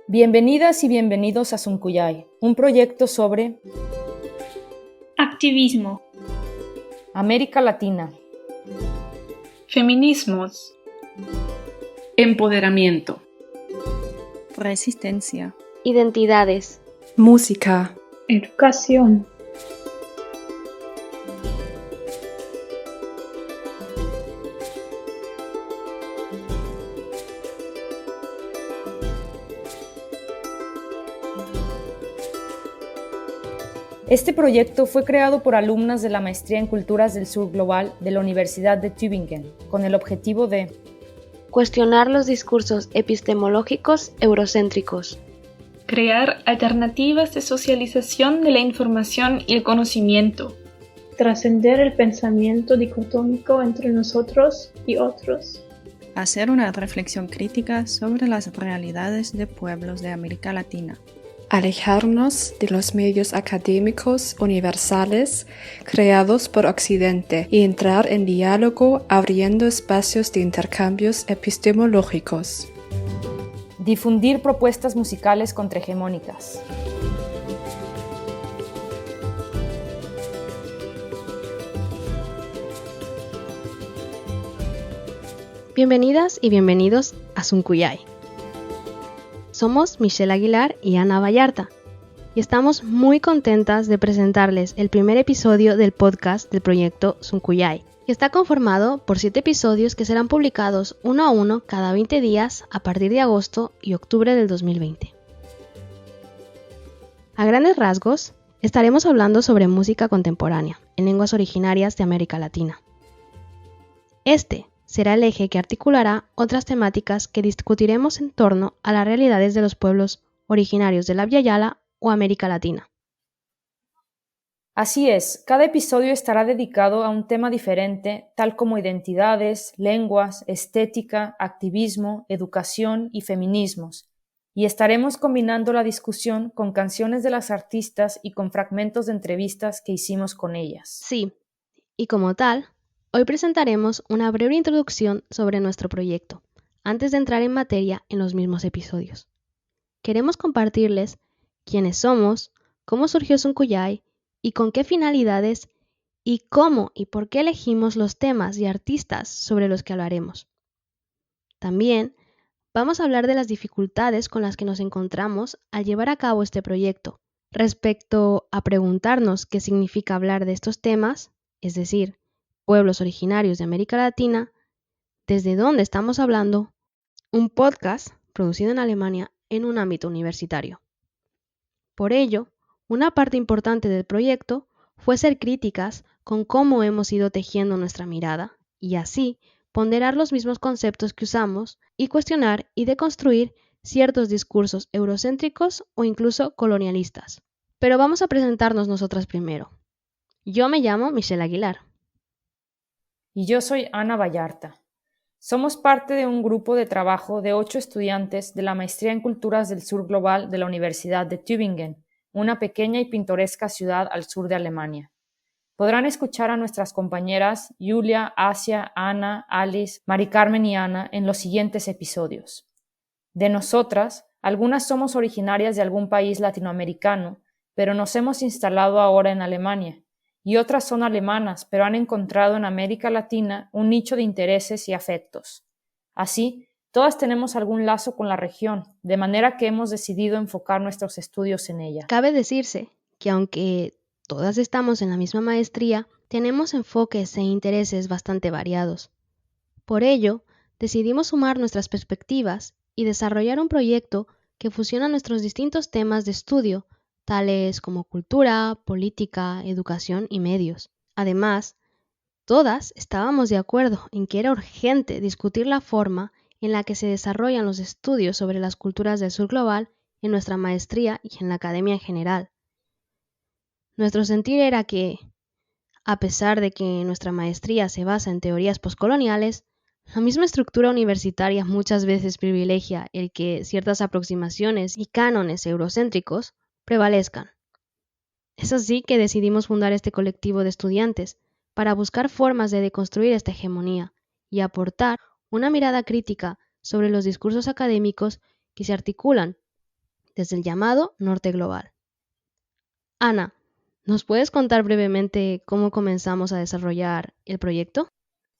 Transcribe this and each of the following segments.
Bienvenidas y bienvenidos a Suncuyay, un proyecto sobre activismo, América Latina, feminismos, empoderamiento, resistencia, identidades, música, educación. Este proyecto fue creado por alumnas de la Maestría en Culturas del Sur Global de la Universidad de Tübingen, con el objetivo de cuestionar los discursos epistemológicos eurocéntricos, Crear alternativas de socialización de la información y el conocimiento, trascender el pensamiento dicotómico entre nosotros y otros, hacer una reflexión crítica sobre las realidades de pueblos de América Latina, alejarnos de los medios académicos universales creados por Occidente y entrar en diálogo abriendo espacios de intercambios epistemológicos. difundir propuestas musicales contrahegemónicas. Bienvenidas y bienvenidos a Suncuyay. Somos Michelle Aguilar y Ana Vallarta, y estamos muy contentas de presentarles el primer episodio del podcast del proyecto Suncuyay, que está conformado por 7 episodios que serán publicados uno a uno cada 20 días a partir de agosto y octubre del 2020. A grandes rasgos, estaremos hablando sobre música contemporánea en lenguas originarias de América Latina. Este será el eje que articulará otras temáticas que discutiremos en torno a las realidades de los pueblos originarios de la Via Yala o América Latina. Así es, cada episodio estará dedicado a un tema diferente, tal como identidades, lenguas, estética, activismo, educación y feminismos, y estaremos combinando la discusión con canciones de las artistas y con fragmentos de entrevistas que hicimos con ellas. Sí, y como tal, hoy presentaremos una breve introducción sobre nuestro proyecto, antes de entrar en materia en los mismos episodios. Queremos compartirles quiénes somos, cómo surgió Suncuyay y con qué finalidades y cómo y por qué elegimos los temas y artistas sobre los que hablaremos. También vamos a hablar de las dificultades con las que nos encontramos al llevar a cabo este proyecto, respecto a preguntarnos qué significa hablar de estos temas, es decir, pueblos originarios de América Latina, desde dónde estamos hablando, un podcast producido en Alemania en un ámbito universitario. Por ello, una parte importante del proyecto fue ser críticas con cómo hemos ido tejiendo nuestra mirada y así ponderar los mismos conceptos que usamos y cuestionar y deconstruir ciertos discursos eurocéntricos o incluso colonialistas. Pero vamos a presentarnos nosotras primero. Yo me llamo Michelle Aguilar. Y yo soy Ana Vallarta. Somos parte de un grupo de trabajo de 8 estudiantes de la Maestría en Culturas del Sur Global de la Universidad de Tübingen, una pequeña y pintoresca ciudad al sur de Alemania. Podrán escuchar a nuestras compañeras Julia, Asia, Ana, Alice, Mari Carmen y Ana en los siguientes episodios. De nosotras, algunas somos originarias de algún país latinoamericano, pero nos hemos instalado ahora en Alemania, y otras son alemanas, pero han encontrado en América Latina un nicho de intereses y afectos. Así, todas tenemos algún lazo con la región, de manera que hemos decidido enfocar nuestros estudios en ella. Cabe decirse que aunque todas estamos en la misma maestría, tenemos enfoques e intereses bastante variados. Por ello, decidimos sumar nuestras perspectivas y desarrollar un proyecto que fusiona nuestros distintos temas de estudio, tales como cultura, política, educación y medios. Además, todas estábamos de acuerdo en que era urgente discutir la forma en la que se desarrollan los estudios sobre las culturas del sur global en nuestra maestría y en la academia en general. Nuestro sentir era que, a pesar de que nuestra maestría se basa en teorías poscoloniales, la misma estructura universitaria muchas veces privilegia el que ciertas aproximaciones y cánones eurocéntricos prevalezcan. Es así que decidimos fundar este colectivo de estudiantes para buscar formas de deconstruir esta hegemonía y aportar una mirada crítica sobre los discursos académicos que se articulan desde el llamado Norte Global. Ana, ¿nos puedes contar brevemente cómo comenzamos a desarrollar el proyecto?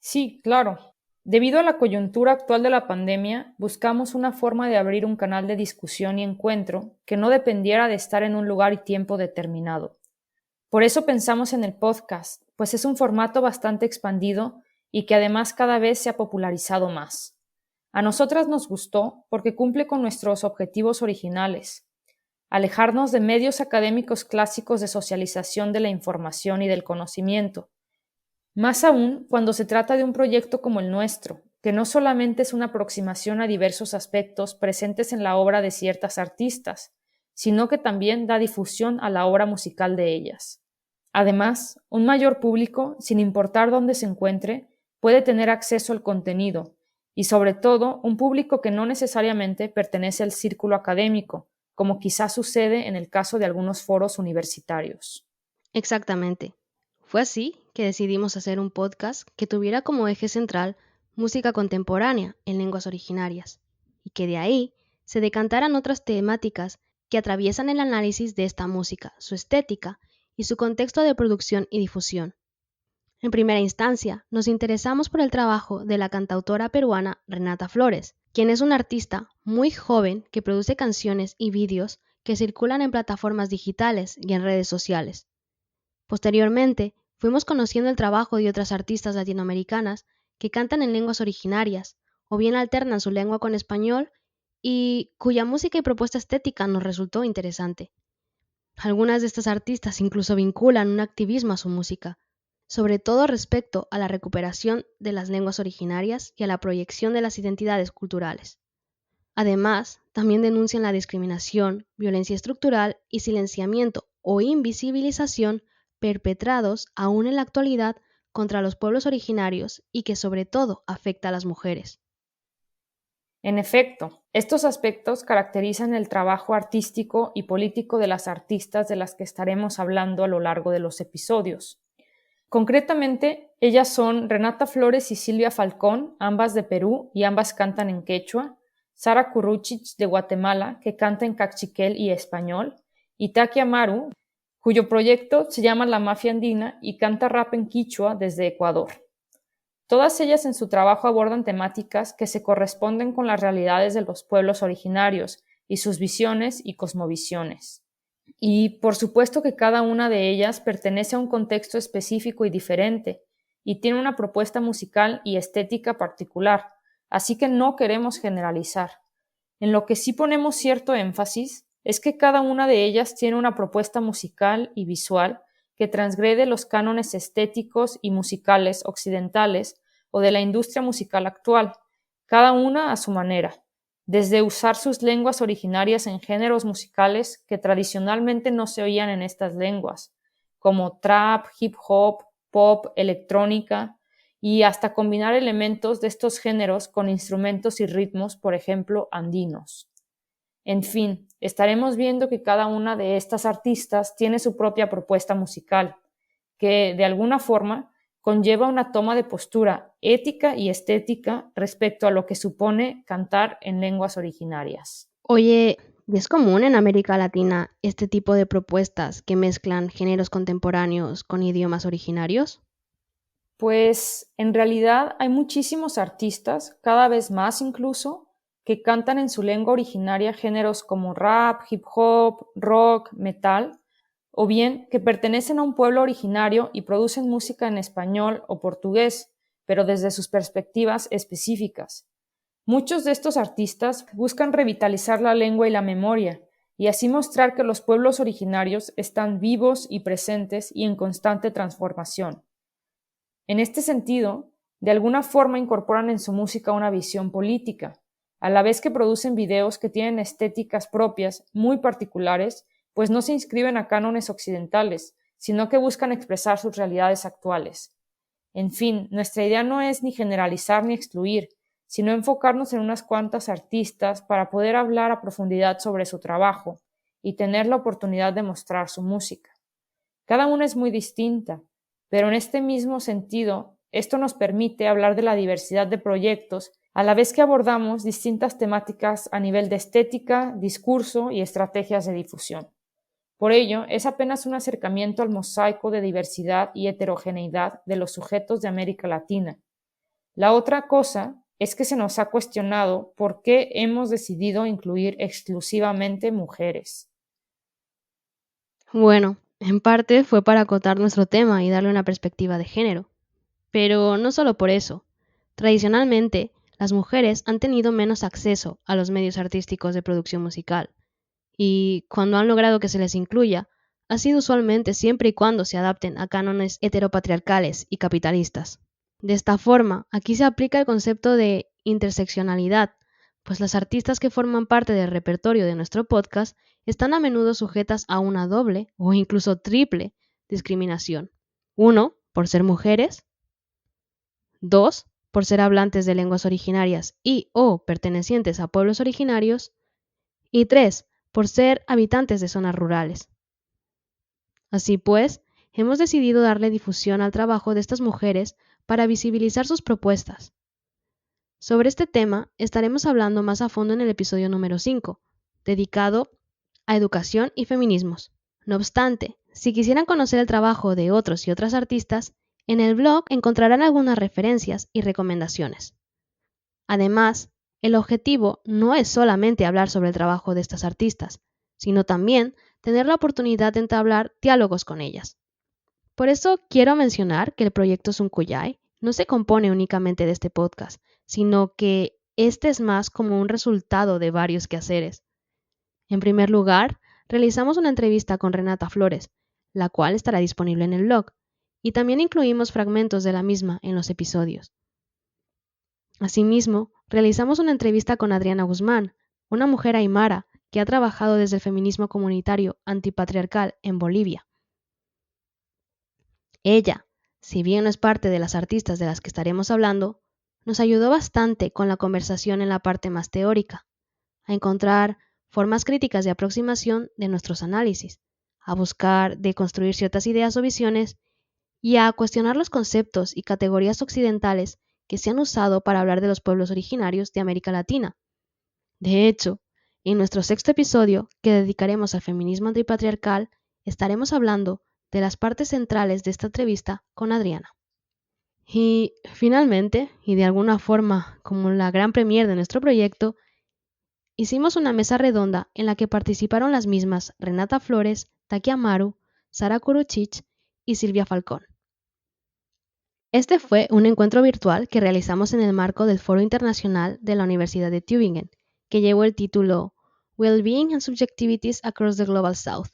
Sí, claro. Debido a la coyuntura actual de la pandemia, buscamos una forma de abrir un canal de discusión y encuentro que no dependiera de estar en un lugar y tiempo determinado. Por eso pensamos en el podcast, pues es un formato bastante expandido y que además cada vez se ha popularizado más. A nosotras nos gustó porque cumple con nuestros objetivos originales: alejarnos de medios académicos clásicos de socialización de la información y del conocimiento, más aún cuando se trata de un proyecto como el nuestro, que no solamente es una aproximación a diversos aspectos presentes en la obra de ciertas artistas, sino que también da difusión a la obra musical de ellas. Además, un mayor público, sin importar dónde se encuentre, puede tener acceso al contenido, y sobre todo un público que no necesariamente pertenece al círculo académico, como quizás sucede en el caso de algunos foros universitarios. Exactamente. Fue así que decidimos hacer un podcast que tuviera como eje central música contemporánea en lenguas originarias, y que de ahí se decantaran otras temáticas que atraviesan el análisis de esta música, su estética y su contexto de producción y difusión. En primera instancia, nos interesamos por el trabajo de la cantautora peruana Renata Flores, quien es una artista muy joven que produce canciones y vídeos que circulan en plataformas digitales y en redes sociales. Posteriormente, fuimos conociendo el trabajo de otras artistas latinoamericanas que cantan en lenguas originarias, o bien alternan su lengua con español, y cuya música y propuesta estética nos resultó interesante. Algunas de estas artistas incluso vinculan un activismo a su música, sobre todo respecto a la recuperación de las lenguas originarias y a la proyección de las identidades culturales. Además, también denuncian la discriminación, violencia estructural y silenciamiento o invisibilización perpetrados aún en la actualidad contra los pueblos originarios y que sobre todo afecta a las mujeres. En efecto, estos aspectos caracterizan el trabajo artístico y político de las artistas de las que estaremos hablando a lo largo de los episodios. Concretamente, ellas son Renata Flores y Silvia Falcón, ambas de Perú y ambas cantan en quechua; Sara Curruchich de Guatemala, que canta en cachiquel y español; y Taki Amaru, cuyo proyecto se llama La Mafia Andina y canta rap en quichua desde Ecuador. Todas ellas en su trabajo abordan temáticas que se corresponden con las realidades de los pueblos originarios y sus visiones y cosmovisiones. Y por supuesto que cada una de ellas pertenece a un contexto específico y diferente, y tiene una propuesta musical y estética particular, así que no queremos generalizar. En lo que sí ponemos cierto énfasis es que cada una de ellas tiene una propuesta musical y visual que transgrede los cánones estéticos y musicales occidentales o de la industria musical actual, cada una a su manera, desde usar sus lenguas originarias en géneros musicales que tradicionalmente no se oían en estas lenguas, como trap, hip hop, pop, electrónica, y hasta combinar elementos de estos géneros con instrumentos y ritmos, por ejemplo, andinos. En fin, estaremos viendo que cada una de estas artistas tiene su propia propuesta musical, que, de alguna forma, conlleva una toma de postura ética y estética respecto a lo que supone cantar en lenguas originarias. Oye, ¿y es común en América Latina este tipo de propuestas que mezclan géneros contemporáneos con idiomas originarios? Pues en realidad hay muchísimos artistas, cada vez más incluso, que cantan en su lengua originaria géneros como rap, hip hop, rock, metal, o bien que pertenecen a un pueblo originario y producen música en español o portugués, pero desde sus perspectivas específicas. Muchos de estos artistas buscan revitalizar la lengua y la memoria, y así mostrar que los pueblos originarios están vivos y presentes y en constante transformación. En este sentido, de alguna forma incorporan en su música una visión política, a la vez que producen videos que tienen estéticas propias muy particulares, pues no se inscriben a cánones occidentales, sino que buscan expresar sus realidades actuales. En fin, nuestra idea no es ni generalizar ni excluir, sino enfocarnos en unas cuantas artistas para poder hablar a profundidad sobre su trabajo y tener la oportunidad de mostrar su música. Cada una es muy distinta, pero en este mismo sentido, esto nos permite hablar de la diversidad de proyectos a la vez que abordamos distintas temáticas a nivel de estética, discurso y estrategias de difusión. Por ello, es apenas un acercamiento al mosaico de diversidad y heterogeneidad de los sujetos de América Latina. La otra cosa es que se nos ha cuestionado por qué hemos decidido incluir exclusivamente mujeres. Bueno, en parte fue para acotar nuestro tema y darle una perspectiva de género. Pero no solo por eso. Tradicionalmente, las mujeres han tenido menos acceso a los medios artísticos de producción musical, y cuando han logrado que se les incluya, ha sido usualmente siempre y cuando se adapten a cánones heteropatriarcales y capitalistas. De esta forma, aquí se aplica el concepto de interseccionalidad, pues las artistas que forman parte del repertorio de nuestro podcast están a menudo sujetas a una doble o incluso triple discriminación. 1, por ser mujeres. 2, por ser hablantes de lenguas originarias y o pertenecientes a pueblos originarios. Y 3, por ser habitantes de zonas rurales. Así pues, hemos decidido darle difusión al trabajo de estas mujeres para visibilizar sus propuestas. Sobre este tema estaremos hablando más a fondo en el episodio número 5, dedicado a educación y feminismos. No obstante, si quisieran conocer el trabajo de otros y otras artistas, en el blog encontrarán algunas referencias y recomendaciones. Además, el objetivo no es solamente hablar sobre el trabajo de estas artistas, sino también tener la oportunidad de entablar diálogos con ellas. Por eso quiero mencionar que el proyecto Suncuyay no se compone únicamente de este podcast, sino que este es más como un resultado de varios quehaceres. En primer lugar, realizamos una entrevista con Renata Flores, la cual estará disponible en el blog, y también incluimos fragmentos de la misma en los episodios. Asimismo, realizamos una entrevista con Adriana Guzmán, una mujer aymara que ha trabajado desde el feminismo comunitario antipatriarcal en Bolivia. Ella, si bien no es parte de las artistas de las que estaremos hablando, nos ayudó bastante con la conversación en la parte más teórica, a encontrar formas críticas de aproximación de nuestros análisis, a buscar deconstruir ciertas ideas o visiones y a cuestionar los conceptos y categorías occidentales que se han usado para hablar de los pueblos originarios de América Latina. De hecho, en nuestro 6º episodio, que dedicaremos al feminismo antipatriarcal, estaremos hablando de las partes centrales de esta entrevista con Adriana. Y finalmente, y de alguna forma como la gran premier de nuestro proyecto, hicimos una mesa redonda en la que participaron las mismas Renata Flores, Taki Amaru, Sara Kuruchich y Silvia Falcón. Este fue un encuentro virtual que realizamos en el marco del Foro Internacional de la Universidad de Tübingen, que llevó el título Wellbeing and Subjectivities Across the Global South,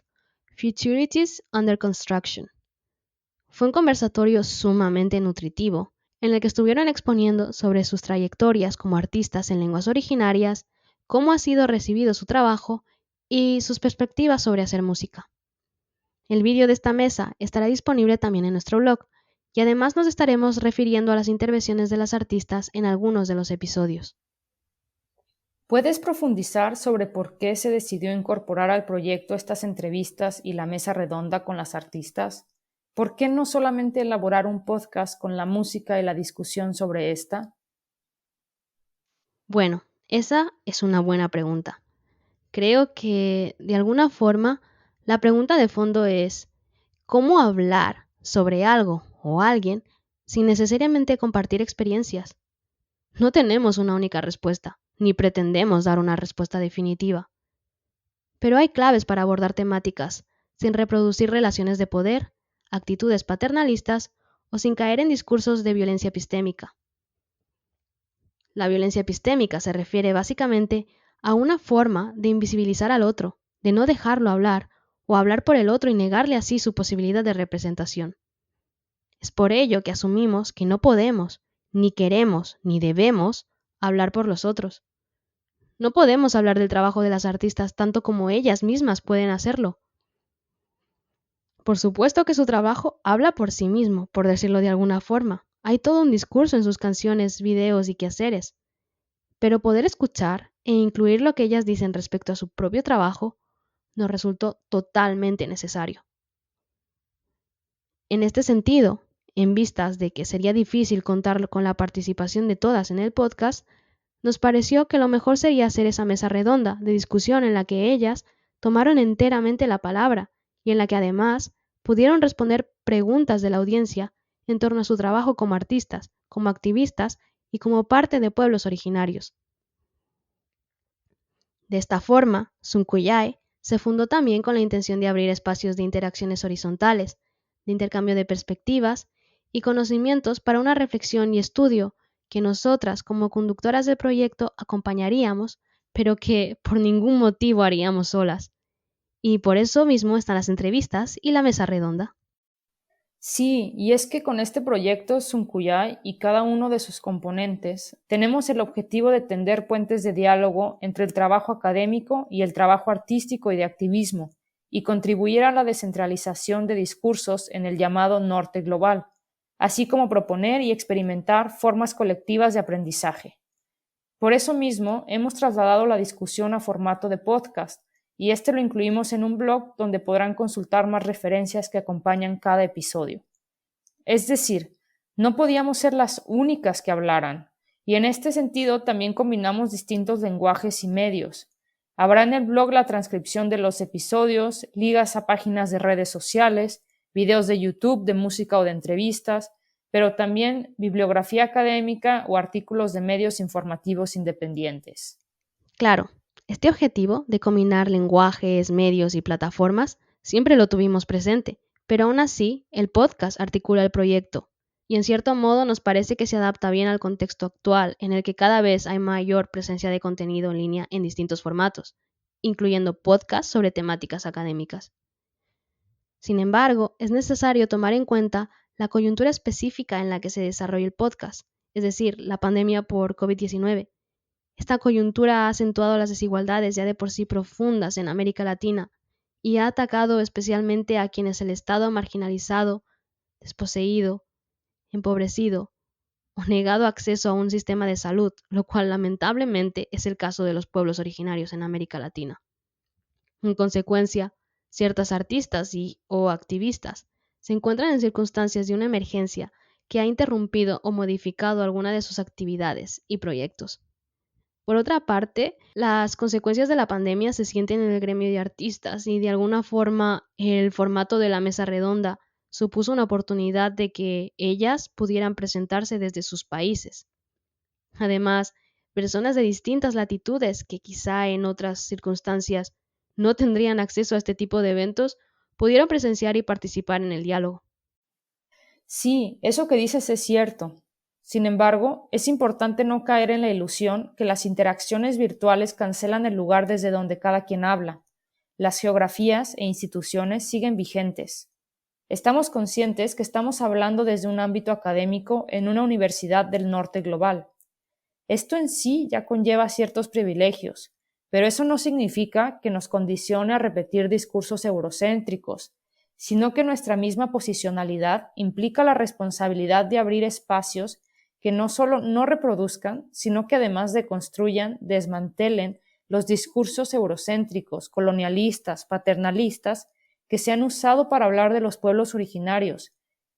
Futurities Under Construction. Fue un conversatorio sumamente nutritivo, en el que estuvieron exponiendo sobre sus trayectorias como artistas en lenguas originarias, cómo ha sido recibido su trabajo y sus perspectivas sobre hacer música. El vídeo de esta mesa estará disponible también en nuestro blog, y además nos estaremos refiriendo a las intervenciones de las artistas en algunos de los episodios. ¿Puedes profundizar sobre por qué se decidió incorporar al proyecto estas entrevistas y la mesa redonda con las artistas? ¿Por qué no solamente elaborar un podcast con la música y la discusión sobre esta? Bueno, esa es una buena pregunta. Creo que, de alguna forma, la pregunta de fondo es ¿cómo hablar sobre algo o alguien sin necesariamente compartir experiencias? No tenemos una única respuesta, ni pretendemos dar una respuesta definitiva. Pero hay claves para abordar temáticas sin reproducir relaciones de poder, actitudes paternalistas o sin caer en discursos de violencia epistémica. La violencia epistémica se refiere básicamente a una forma de invisibilizar al otro, de no dejarlo hablar o hablar por el otro y negarle así su posibilidad de representación. Es por ello que asumimos que no podemos, ni queremos, ni debemos hablar por los otros. No podemos hablar del trabajo de las artistas tanto como ellas mismas pueden hacerlo. Por supuesto que su trabajo habla por sí mismo, por decirlo de alguna forma. Hay todo un discurso en sus canciones, videos y quehaceres. Pero poder escuchar e incluir lo que ellas dicen respecto a su propio trabajo nos resultó totalmente necesario. En este sentido, en vistas de que sería difícil contar con la participación de todas en el podcast, nos pareció que lo mejor sería hacer esa mesa redonda de discusión en la que ellas tomaron enteramente la palabra y en la que además pudieron responder preguntas de la audiencia en torno a su trabajo como artistas, como activistas y como parte de pueblos originarios. De esta forma, Sunkuyae se fundó también con la intención de abrir espacios de interacciones horizontales, de intercambio de perspectivas y conocimientos para una reflexión y estudio que nosotras como conductoras del proyecto acompañaríamos, pero que por ningún motivo haríamos solas. Y por eso mismo están las entrevistas y la mesa redonda. Sí, y es que con este proyecto Sunkuyae y cada uno de sus componentes tenemos el objetivo de tender puentes de diálogo entre el trabajo académico y el trabajo artístico y de activismo, y contribuir a la descentralización de discursos en el llamado Norte Global, así como proponer y experimentar formas colectivas de aprendizaje. Por eso mismo, hemos trasladado la discusión a formato de podcast, y este lo incluimos en un blog donde podrán consultar más referencias que acompañan cada episodio. Es decir, no podíamos ser las únicas que hablaran, y en este sentido también combinamos distintos lenguajes y medios. Habrá en el blog la transcripción de los episodios, ligas a páginas de redes sociales, videos de YouTube de música o de entrevistas, pero también bibliografía académica o artículos de medios informativos independientes. Claro, este objetivo de combinar lenguajes, medios y plataformas siempre lo tuvimos presente, pero aún así el podcast articula el proyecto y en cierto modo nos parece que se adapta bien al contexto actual en el que cada vez hay mayor presencia de contenido en línea en distintos formatos, incluyendo podcasts sobre temáticas académicas. Sin embargo, es necesario tomar en cuenta la coyuntura específica en la que se desarrolla el podcast, es decir, la pandemia por COVID-19. Esta coyuntura ha acentuado las desigualdades ya de por sí profundas en América Latina y ha atacado especialmente a quienes el Estado ha marginalizado, desposeído, empobrecido o negado acceso a un sistema de salud, lo cual lamentablemente es el caso de los pueblos originarios en América Latina. En consecuencia, ciertas artistas o activistas se encuentran en circunstancias de una emergencia que ha interrumpido o modificado alguna de sus actividades y proyectos. Por otra parte, las consecuencias de la pandemia se sienten en el gremio de artistas y de alguna forma el formato de la mesa redonda supuso una oportunidad de que ellas pudieran presentarse desde sus países. Además, personas de distintas latitudes que quizá en otras circunstancias no tendrían acceso a este tipo de eventos pudieron presenciar y participar en el diálogo. Sí, eso que dices es cierto. Sin embargo, es importante no caer en la ilusión que las interacciones virtuales cancelan el lugar desde donde cada quien habla. Las geografías e instituciones siguen vigentes. Estamos conscientes que estamos hablando desde un ámbito académico en una universidad del norte global. Esto en sí ya conlleva ciertos privilegios, pero eso no significa que nos condicione a repetir discursos eurocéntricos, sino que nuestra misma posicionalidad implica la responsabilidad de abrir espacios que no solo no reproduzcan, sino que además deconstruyan, desmantelen los discursos eurocéntricos, colonialistas, paternalistas, que se han usado para hablar de los pueblos originarios.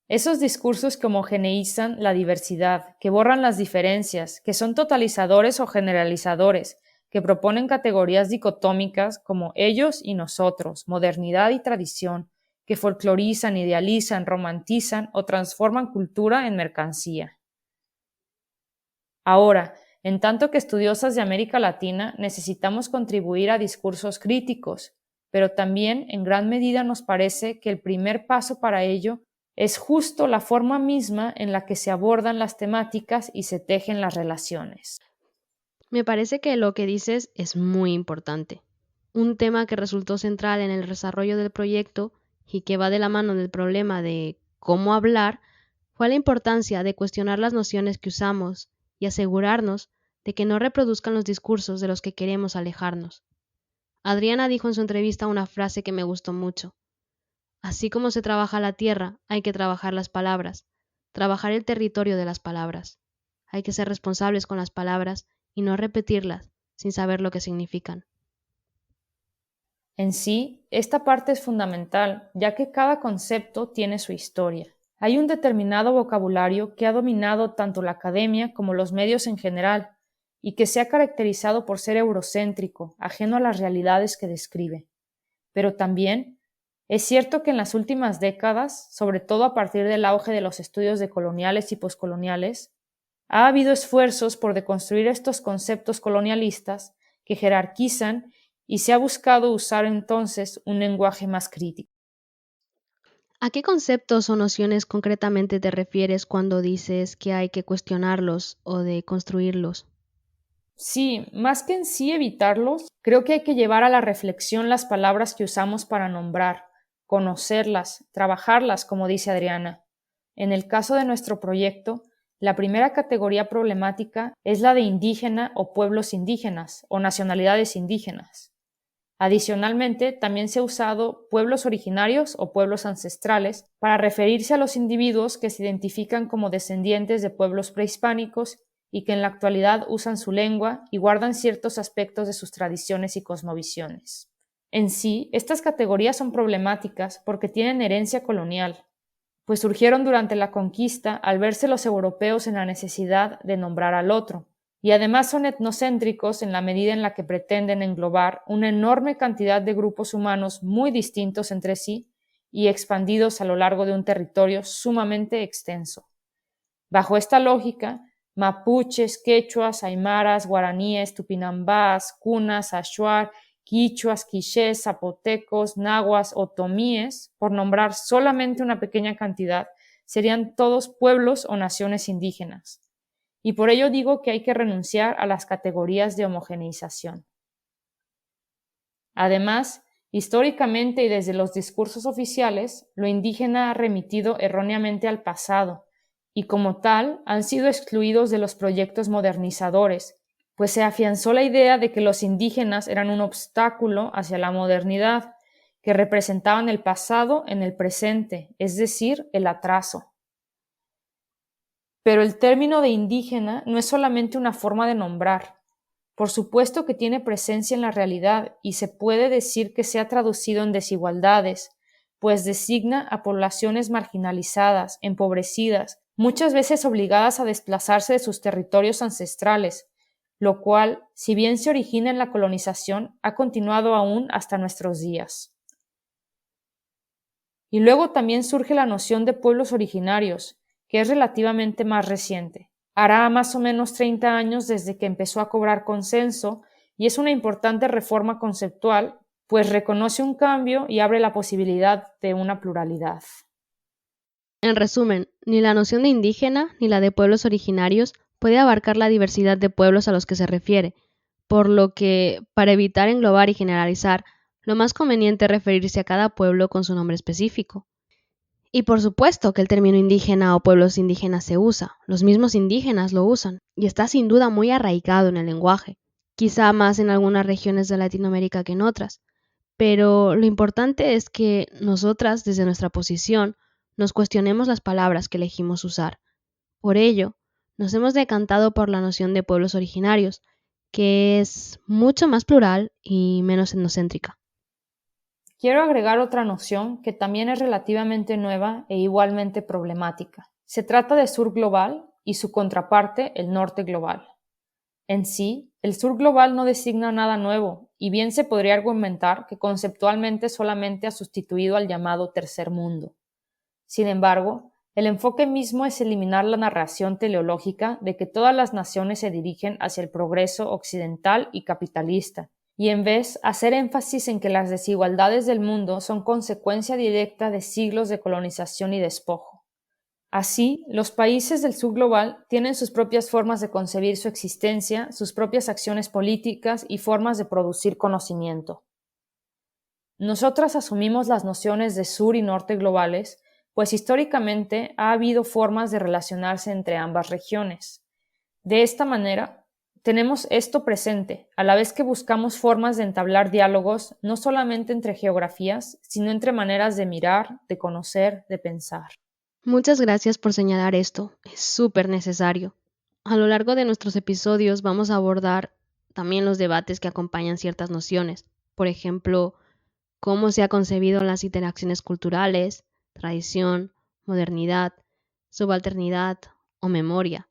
Esos discursos que homogeneizan la diversidad, que borran las diferencias, que son totalizadores o generalizadores, que proponen categorías dicotómicas como ellos y nosotros, modernidad y tradición, que folclorizan, idealizan, romantizan o transforman cultura en mercancía. Ahora, en tanto que estudiosas de América Latina, necesitamos contribuir a discursos críticos, pero también en gran medida nos parece que el primer paso para ello es justo la forma misma en la que se abordan las temáticas y se tejen las relaciones. Me parece que lo que dices es muy importante. Un tema que resultó central en el desarrollo del proyecto y que va de la mano del problema de cómo hablar fue la importancia de cuestionar las nociones que usamos y asegurarnos de que no reproduzcan los discursos de los que queremos alejarnos. Adriana dijo en su entrevista una frase que me gustó mucho. Así como se trabaja la tierra, hay que trabajar las palabras, trabajar el territorio de las palabras. Hay que ser responsables con las palabras y no repetirlas sin saber lo que significan. En sí, esta parte es fundamental, ya que cada concepto tiene su historia. Hay un determinado vocabulario que ha dominado tanto la academia como los medios en general, y que se ha caracterizado por ser eurocéntrico, ajeno a las realidades que describe. Pero también es cierto que en las últimas décadas, sobre todo a partir del auge de los estudios decoloniales y poscoloniales, ha habido esfuerzos por deconstruir estos conceptos colonialistas que jerarquizan y se ha buscado usar entonces un lenguaje más crítico. ¿A qué conceptos o nociones concretamente te refieres cuando dices que hay que cuestionarlos o deconstruirlos? Sí, más que en sí evitarlos, creo que hay que llevar a la reflexión las palabras que usamos para nombrar, conocerlas, trabajarlas, como dice Adriana. En el caso de nuestro proyecto, la primera categoría problemática es la de indígena o pueblos indígenas o nacionalidades indígenas. Adicionalmente, también se ha usado pueblos originarios o pueblos ancestrales para referirse a los individuos que se identifican como descendientes de pueblos prehispánicos y que en la actualidad usan su lengua y guardan ciertos aspectos de sus tradiciones y cosmovisiones. En sí, estas categorías son problemáticas porque tienen herencia colonial, pues surgieron durante la conquista al verse los europeos en la necesidad de nombrar al otro, y además son etnocéntricos en la medida en la que pretenden englobar una enorme cantidad de grupos humanos muy distintos entre sí y expandidos a lo largo de un territorio sumamente extenso. Bajo esta lógica, mapuches, quechuas, aymaras, guaraníes, tupinambás, cunas, achuar, quichuas, quichés, zapotecos, nahuas, otomíes, por nombrar solamente una pequeña cantidad, serían todos pueblos o naciones indígenas. Y por ello digo que hay que renunciar a las categorías de homogeneización. Además, históricamente y desde los discursos oficiales, lo indígena ha remitido erróneamente al pasado, y como tal han sido excluidos de los proyectos modernizadores, pues se afianzó la idea de que los indígenas eran un obstáculo hacia la modernidad, que representaban el pasado en el presente, es decir, el atraso. Pero el término de indígena no es solamente una forma de nombrar. Por supuesto que tiene presencia en la realidad y se puede decir que se ha traducido en desigualdades, pues designa a poblaciones marginalizadas, empobrecidas, muchas veces obligadas a desplazarse de sus territorios ancestrales, lo cual, si bien se origina en la colonización, ha continuado aún hasta nuestros días. Y luego también surge la noción de pueblos originarios, que es relativamente más reciente. Hará más o menos 30 años desde que empezó a cobrar consenso y es una importante reforma conceptual, pues reconoce un cambio y abre la posibilidad de una pluralidad. En resumen, ni la noción de indígena ni la de pueblos originarios puede abarcar la diversidad de pueblos a los que se refiere, por lo que, para evitar englobar y generalizar, lo más conveniente es referirse a cada pueblo con su nombre específico. Y por supuesto que el término indígena o pueblos indígenas se usa, los mismos indígenas lo usan, y está sin duda muy arraigado en el lenguaje, quizá más en algunas regiones de Latinoamérica que en otras, pero lo importante es que nosotras, desde nuestra posición, nos cuestionemos las palabras que elegimos usar. Por ello, nos hemos decantado por la noción de pueblos originarios, que es mucho más plural y menos etnocéntrica. Quiero agregar otra noción que también es relativamente nueva e igualmente problemática. Se trata de sur global y su contraparte, el norte global. En sí, el sur global no designa nada nuevo, y bien se podría argumentar que conceptualmente solamente ha sustituido al llamado tercer mundo. Sin embargo, el enfoque mismo es eliminar la narración teleológica de que todas las naciones se dirigen hacia el progreso occidental y capitalista, y en vez hacer énfasis en que las desigualdades del mundo son consecuencia directa de siglos de colonización y despojo. Así, los países del sur global tienen sus propias formas de concebir su existencia, sus propias acciones políticas y formas de producir conocimiento. Nosotras asumimos las nociones de sur y norte globales, pues históricamente ha habido formas de relacionarse entre ambas regiones. De esta manera, tenemos esto presente, a la vez que buscamos formas de entablar diálogos no solamente entre geografías, sino entre maneras de mirar, de conocer, de pensar. Muchas gracias por señalar esto, es súper necesario. A lo largo de nuestros episodios vamos a abordar también los debates que acompañan ciertas nociones, por ejemplo, cómo se ha concebido las interacciones culturales, tradición, modernidad, subalternidad o memoria.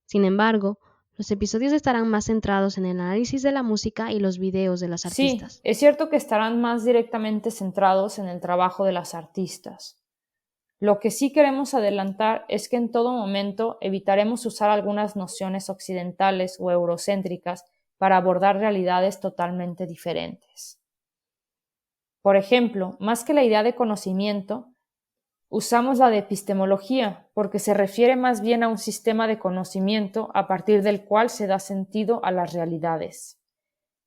Sin embargo, Los episodios estarán más centrados en el análisis de la música y los videos de las artistas. Sí, es cierto que estarán más directamente centrados en el trabajo de las artistas. Lo que sí queremos adelantar es que en todo momento evitaremos usar algunas nociones occidentales o eurocéntricas para abordar realidades totalmente diferentes. Por ejemplo, más que la idea de conocimiento, usamos la de epistemología, porque se refiere más bien a un sistema de conocimiento a partir del cual se da sentido a las realidades.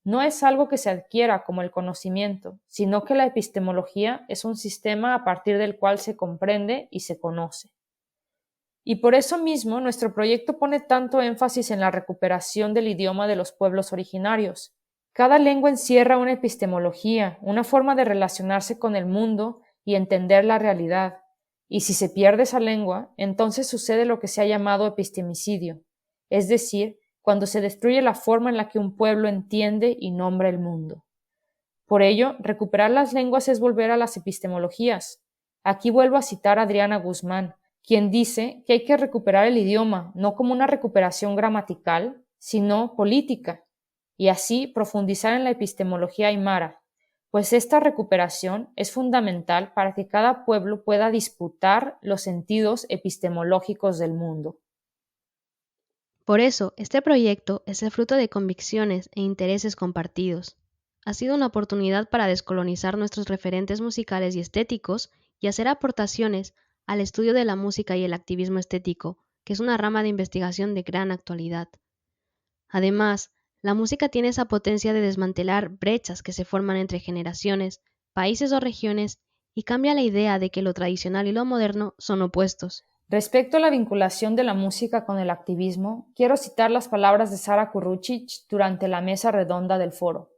No es algo que se adquiera como el conocimiento, sino que la epistemología es un sistema a partir del cual se comprende y se conoce. Y por eso mismo nuestro proyecto pone tanto énfasis en la recuperación del idioma de los pueblos originarios. Cada lengua encierra una epistemología, una forma de relacionarse con el mundo y entender la realidad. Y si se pierde esa lengua, entonces sucede lo que se ha llamado epistemicidio, es decir, cuando se destruye la forma en la que un pueblo entiende y nombra el mundo. Por ello, recuperar las lenguas es volver a las epistemologías. Aquí vuelvo a citar a Adriana Guzmán, quien dice que hay que recuperar el idioma no como una recuperación gramatical, sino política, y así profundizar en la epistemología aymara, pues esta recuperación es fundamental para que cada pueblo pueda disputar los sentidos epistemológicos del mundo. Por eso, este proyecto es el fruto de convicciones e intereses compartidos. Ha sido una oportunidad para descolonizar nuestros referentes musicales y estéticos y hacer aportaciones al estudio de la música y el activismo estético, que es una rama de investigación de gran actualidad. Además, la música tiene esa potencia de desmantelar brechas que se forman entre generaciones, países o regiones y cambia la idea de que lo tradicional y lo moderno son opuestos. Respecto a la vinculación de la música con el activismo, quiero citar las palabras de Sara Kurucic durante la mesa redonda del foro.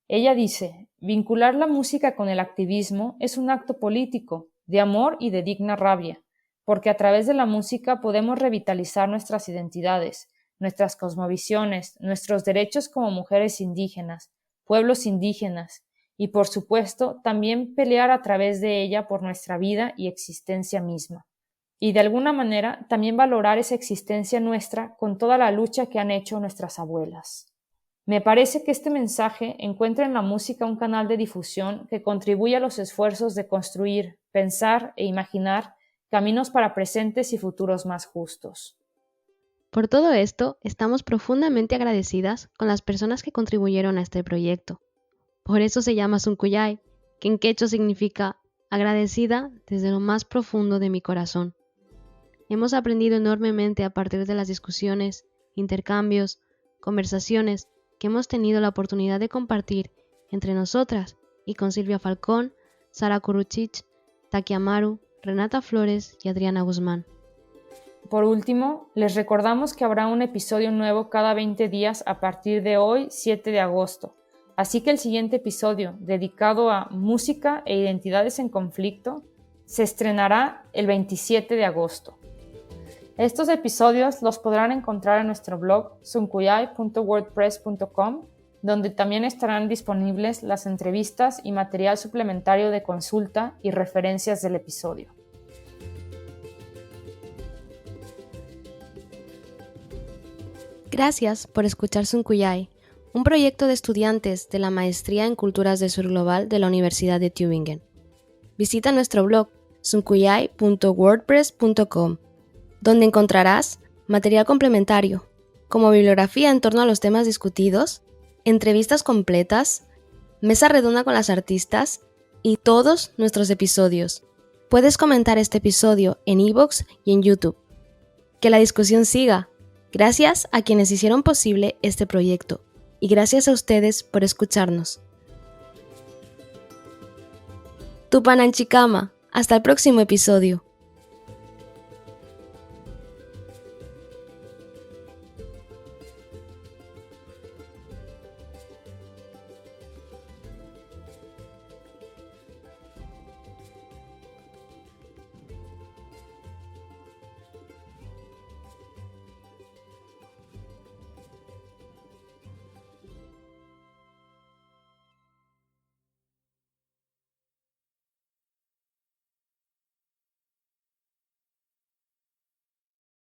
Ella dice: vincular la música con el activismo es un acto político, de amor y de digna rabia, porque a través de la música podemos revitalizar nuestras identidades, nuestras cosmovisiones, nuestros derechos como mujeres indígenas, pueblos indígenas, y por supuesto también pelear a través de ella por nuestra vida y existencia misma. Y de alguna manera también valorar esa existencia nuestra con toda la lucha que han hecho nuestras abuelas. Me parece que este mensaje encuentra en la música un canal de difusión que contribuye a los esfuerzos de construir, pensar e imaginar caminos para presentes y futuros más justos. Por todo esto, estamos profundamente agradecidas con las personas que contribuyeron a este proyecto. Por eso se llama Suncuyay, que en quechua significa agradecida desde lo más profundo de mi corazón. Hemos aprendido enormemente a partir de las discusiones, intercambios, conversaciones que hemos tenido la oportunidad de compartir entre nosotras y con Silvia Falcón, Sara Kurucic, Taki Amaru, Renata Flores y Adriana Guzmán. Por último, les recordamos que habrá un episodio nuevo cada 20 días a partir de hoy, 7 de agosto. Así que el siguiente episodio, dedicado a música e identidades en conflicto, se estrenará el 27 de agosto. Estos episodios los podrán encontrar en nuestro blog suncuyay.wordpress.com, donde también estarán disponibles las entrevistas y material suplementario de consulta y referencias del episodio. Gracias por escuchar Suncuyay, un proyecto de estudiantes de la Maestría en Culturas del Sur Global de la Universidad de Tübingen. Visita nuestro blog suncuyay.wordpress.com, donde encontrarás material complementario, como bibliografía en torno a los temas discutidos, entrevistas completas, mesa redonda con las artistas y todos nuestros episodios. Puedes comentar este episodio en iVoox y en YouTube. Que la discusión siga. Gracias a quienes hicieron posible este proyecto y gracias a ustedes por escucharnos. Tupananchikama, hasta el próximo episodio.